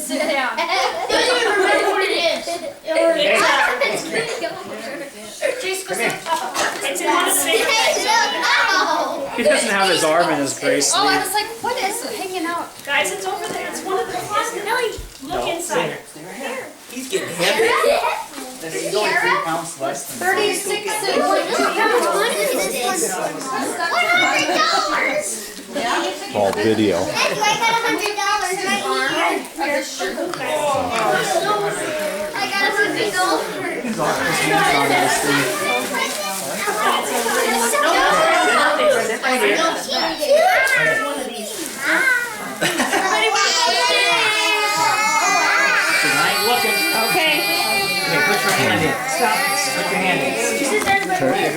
Sit down. Doesn't even remember what it is. Chase, go sit. It's in one of the big things. He doesn't have his arm in his gray Oh, I sleeve. was like, what is hanging out? Guys, it's over there. It's one of the closets. Ellie, look inside. He's getting heavy. He's only 3 pounds less than 36 $100. All video. I got $100 right here. I got $100. He's off his hands on his sleeve. I ain't looking. Okay. Okay, put your hand in. Stop. Put your hand in.